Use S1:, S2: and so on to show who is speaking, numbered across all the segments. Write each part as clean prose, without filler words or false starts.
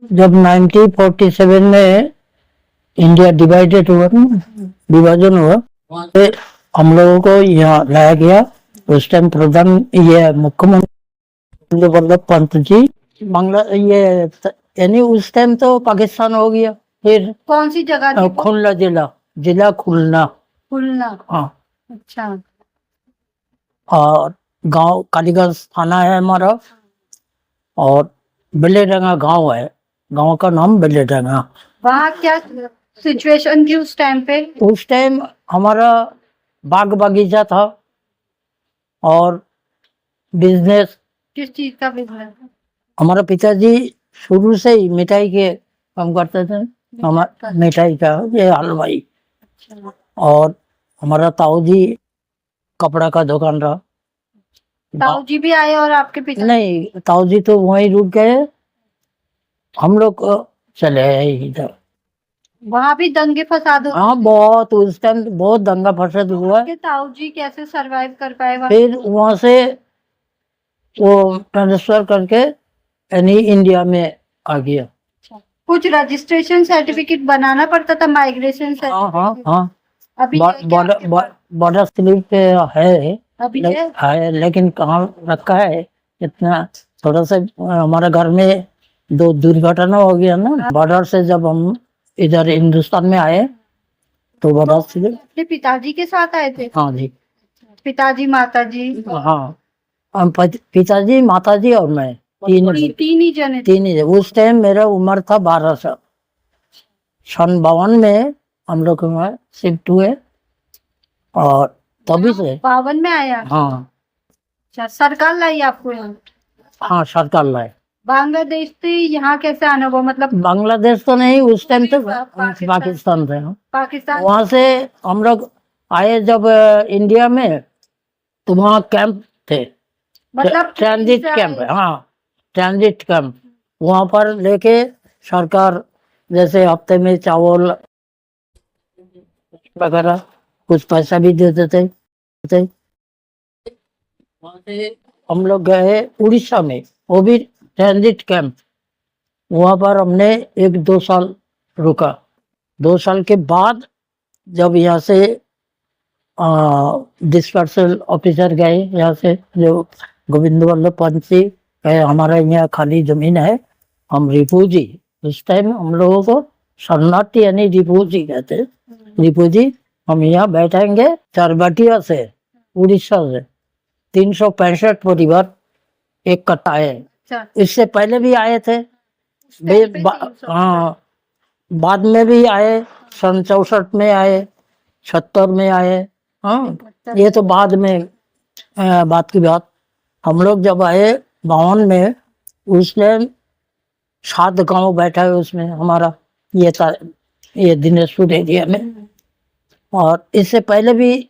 S1: जब 1947 में India divided हुआ विभाजन हुआ, वहाँ से हम लोगों को यहाँ लाया गया। उस टाइम प्रधान ये मुख्यमंत्री वल्लभ पंत जी बांग्ला ये यानी उस टाइम तो पाकिस्तान हो गया। फिर
S2: कौन सी जगह थी वो?
S1: खुलना जिला खुलना।
S2: खुलना।
S1: हाँ।
S2: अच्छा।
S1: और गांव कालीगंज थाना है हमारा, और बेलेडंगा गांव है, गांव का नाम बेलेडंगा।
S2: वहाँ क्या सिचुएशन थी उस टाइम पे?
S1: उस टाइम हमारा बाग बगीचा था और बिजनेस।
S2: किस चीज का बिजनेस?
S1: हमारा पिताजी शुरू से ही मिठाई के काम करते थे, हमारा मिठाई का ये हलवाई।
S2: अच्छा।
S1: और हमारा ताऊ जी कपड़ा का दुकान रहा।
S2: ताऊ जी भी आए और आपके पिता?
S1: नहीं, ताऊ जी तो वहीं रुक गए, हम लोग चले आए इधर।
S2: वहाँ भी दंगे फसाद हुए?
S1: हाँ, बहुत उस टाइम बहुत दंगा फसाद हुआ।
S2: आपके ताऊ जी कैसे सरवाइव कर पाए वहाँ?
S1: फिर वहां से वो ट्रांसफर करके यानी इंडिया में आ गया।
S2: कुछ रजिस्ट्रेशन सर्टिफिकेट बनाना पड़ता था, माइग्रेशन
S1: हाँ हाँ
S2: सर्टिफिकेट?
S1: हाँ,
S2: अभी है क्या आपके पास?
S1: बॉर्डर स्लिप है,
S2: अभी है?
S1: है लेकिन कहाँ रखा है इतना। थोड़ा सा हमारे घर में दो दुर्घटना हो गया ना बॉर्डर से, जब हम इधर हिंदुस्तान में आए तो बॉर्डर स्लिप।
S2: अपने पिताजी के साथ आए थे?
S1: हाँ जी।
S2: पिताजी, माता जी?
S1: हाँ, हम पिताजी माताजी और मैं तीन
S2: ही जने थे?
S1: तीन ही। उस टाइम मेरा उम्र था 12 साल। 52 में हम लोग वहाँ शिफ्ट हुए और तभी से।
S2: 52 में आया?
S1: हाँ
S2: अच्छा, सरकार लाई आपको यहाँ?
S1: हाँ, सरकार लाए।
S2: बांग्लादेश से यहाँ कैसे आना हुआ? मतलब
S1: बांग्लादेश तो नहीं, उस टाइम तो पाकिस्तान थे।
S2: पाकिस्तान।
S1: वहाँ से हम लोग आए जब इंडिया में, तो वहाँ कैंप थे,
S2: मतलब
S1: ट्रांजिट कैंप। हाँ, ट्रांजिट कैंप। वहाँ पर लेके सरकार जैसे हफ्ते में चावल वगैरह कुछ पैसा भी दे देते थे। वहाँ से हम लोग गए उड़ीसा में, वो भी ट्रांजिट कैंप। वहाँ पर हमने 1-2 साल रुका। 2 साल के बाद जब यहाँ से डिस्पर्सल ऑफिसर गए, यहाँ से जो गोविंद वल्लभ पंत जी कहे हमारा यहाँ खाली जमीन है, हम रिफूजी, उस टाइम हम लोगों को शरणार्थी यानी रिफूजी कहते हैं, रिफूजी हम यहाँ बैठेंगे। चरबटिया से उड़ीसा से 365 परिवार एक कट्टा है।
S2: अच्छा।
S1: इससे पहले भी आए थे, हाँ, बाद में भी आए, सन 64 में आए, 76 में आए। हाँ, ये तो बाद में बात की बात। हम लोग जब आए 52 में, उसने 7 गांव बैठा है उसमें हमारा, ये दिनेशपुर एरिया में। और इससे पहले भी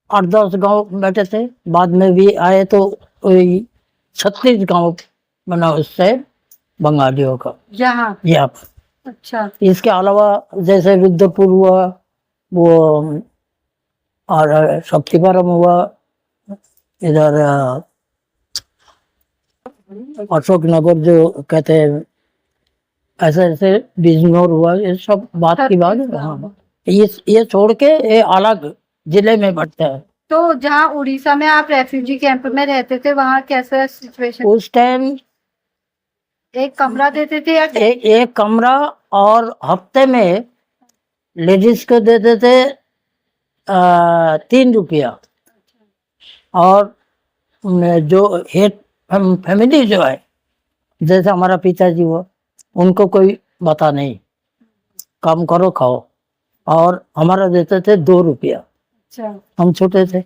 S1: 8-10 गांव बैठे थे, बाद में भी आए तो 36 गांव बना उससे बंगालियों का
S2: यहाँ?
S1: पर।
S2: अच्छा।
S1: इसके अलावा जैसे रुद्रपुर हुआ, वो और शक्तिपुरम हुआ, इधर अशोक नगर जो कहते हैं, ऐसे ऐसे बिजनौर हुआ, ये सब बात की बात है। हाँ, ये छोड़ के ये अलग जिले में बढ़ता है।
S2: तो जहाँ उड़ीसा में आप रेफ्यूजी कैंप में रहते थे, वहाँ कैसा सिचुएशन?
S1: उस टाइम
S2: एक कमरा देते थे या
S1: एक कमरा, और हफ्ते में लेडीज को देते थे 3 रुपया। और जो हेड फैमिली जो है, जैसे हमारा पिताजी हुआ, उनको कोई बता नहीं, काम करो खाओ। और हमारा देते थे 2 रुपया।
S2: अच्छा।
S1: हम छोटे थे,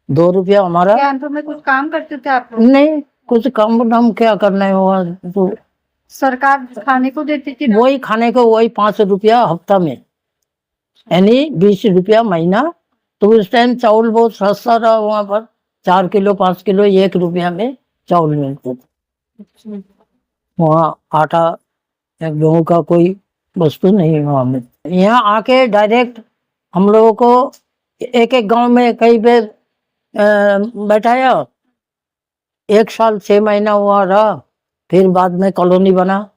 S1: 2 रुपया हमारा।
S2: कैंप में कुछ काम करते थे आप लोग?
S1: नहीं, कुछ काम हम क्या करना हुआ, तो
S2: सरकार खाने को देती थी?
S1: वही खाने को, वही 5 रुपया हफ्ता में, यानी 20 रुपया महीना। तो उस टाइम चावल बहुत सस्ता था वहाँ पर, 4 किलो 5 किलो 1 रुपया में चावल मिलते थे। वहाँ आटा या गेहूं का कोई वस्तु नहीं वहाँ में। यहाँ आके डायरेक्ट हम लोगों को एक एक गांव में कहीं पे बैठाया। 1 साल 6 महीना हुआ रहा, फिर बाद में कॉलोनी बना,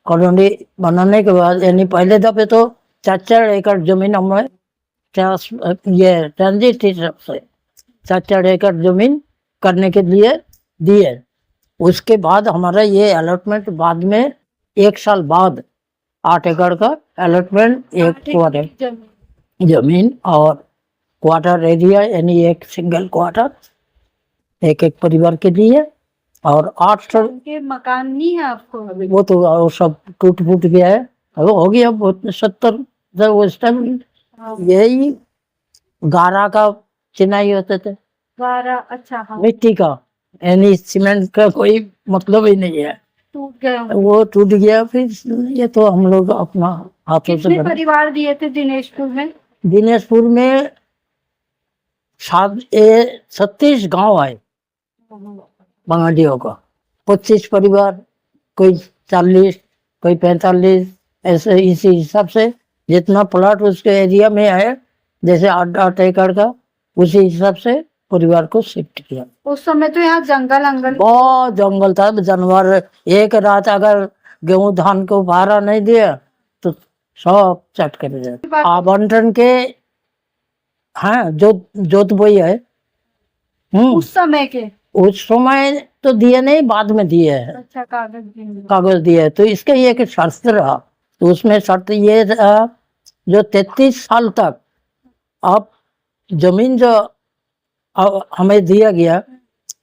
S1: कॉलोनी बनाने के बाद यानी पहले दफे तो 4-4 एकड़ जमीन हमें ये ट्रांजिट सबसे 4-4 एकड़ जमीन करने के लिए दिए। उसके बाद हमारा ये अलॉटमेंट बाद में 1 साल बाद 8 एकड़ का अलॉटमेंट एक क्वार्टर
S2: जमीन
S1: जमीन और क्वार्टर एरिया यानी एक सिंगल क्वार्टर एक एक परिवार के लिए और 8
S2: के मकान नहीं है आपको अभी?
S1: वो तो वो सब टूट फूट गया है। अब हो गया बहुत 70 जब उस टाइम
S2: हाँ।
S1: यही गारा का चिनाई होते थे
S2: 12 अच्छा हाँ
S1: मिट्टी का यानी सीमेंट का कोई मतलब ही नहीं है।
S2: टूट गए होंगे।
S1: वो टूट गया फिर ये तो हम लोग अपना हाथों से
S2: कितने
S1: बना।
S2: परिवार दिए थे दिनेशपुर में?
S1: दिनेशपुर में 36 गांव आए बंगालियों का 25 परिवार कोई 40 कोई 45 ऐसे इसी हिसाब से जितना प्लॉट उसके एरिया में है जैसे 8-8 एकड़ का उसी हिसाब से परिवार को शिफ्ट किया।
S2: उस समय तो यहाँ जंगल अंगल
S1: बहुत जंगल था जानवर एक रात अगर गेहूं धान को पहरा नहीं दिया तो सब चट कर जाए। आवंटन के हाँ जोत बोई है।
S2: उस समय के
S1: उस समय तो दिए नहीं बाद में दिए है
S2: अच्छा कागज दिए।
S1: कागज दिए तो इसका ये एक शर्त रहा तो उसमें शर्त ये रहा जो 33 साल तक आप जमीन जो हमें दिया गया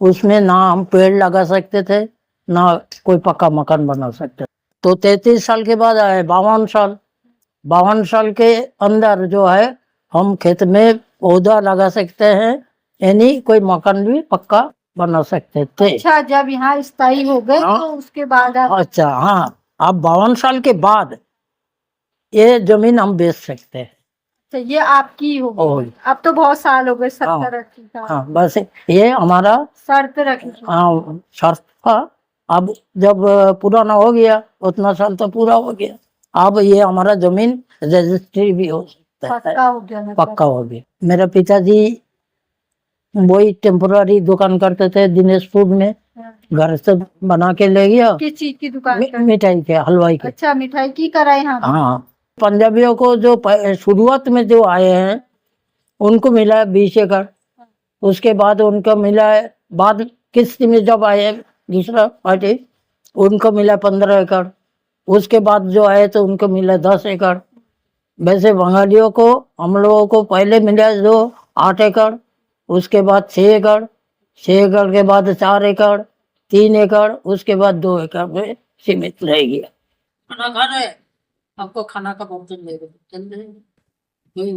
S1: उसमें ना हम पेड़ लगा सकते थे ना कोई पक्का मकान बना सकते। तो 33 साल के बाद आए 52 साल के अंदर जो है हम खेत में पौधा लगा सकते हैं यानी कोई मकान भी पक्का बना सकते थे।
S2: अच्छा जब यहाँ स्थायी हो गए
S1: हाँ।
S2: तो उसके बाद आप
S1: अच्छा हाँ अब 52 साल के बाद ये जमीन हम बेच सकते हैं।
S2: तो ये आपकी हो
S1: और
S2: गई। अब तो बहुत साल हो गए
S1: हाँ।
S2: 70-80 साल।
S1: हाँ बस ये हमारा
S2: शर्त रखी थी।
S1: हाँ शर्त था। अब जब पुराना हो गया उतना साल तो पूरा हो गया अब ये हमारा जमीन रजिस्ट्री भी हो सकता है
S2: पक्का हो गया मतलब।
S1: पक्का हो गया। मेरे पिताजी वही टेम्पोररी दुकान करते थे दिनेशपुर में
S2: हाँ।
S1: घर से बना के ले गया
S2: किस चीज की दुकान कर?
S1: मिठाई के हलवाई के।
S2: अच्छा मिठाई की कराई यहाँ पे?
S1: हाँ पंजाबियों को जो शुरुआत में जो आए हैं उनको मिला है 20 एकड़ उसके बाद उनको मिला है बाद किस्त में जब आए दूसरा पार्टी उनको मिला 15 एकड़ उसके बाद जो आए तो उनको मिला 10 एकड़। वैसे बंगालियों को हम लोगों को पहले मिला जो 8 एकड़ उसके बाद 6 एकड़ 6 एकड़ के बाद 4 एकड़ 3 एकड़ उसके बाद 2 एकड़ में सीमित रह गया। खाना खा रहे आपको खाना का बर्तन दे चल रहे कोई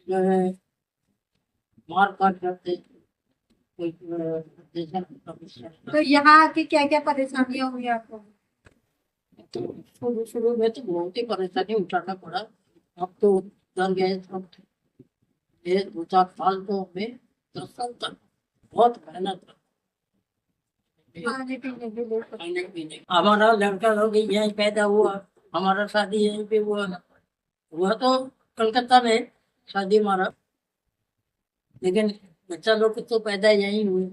S1: जो है मार काट करते कोई
S2: तो यहाँ आके क्या क्या परेशानियां हुई आपको?
S1: तो शुरू में तो बहुत ही परेशानी उठाना पड़ा। अब तो डर गए सब ये 2-4 साल तो हमें 10 साल तक बहुत मेहनत
S2: खाने पीने के लिए
S1: खाने पीने। हमारा लड़का लोग यहीं पैदा हुआ हमारा शादी यहीं पे हुआ तो कलकत्ता में शादी हमारा लेकिन बच्चा लोग तो पैदा यहीं हुए।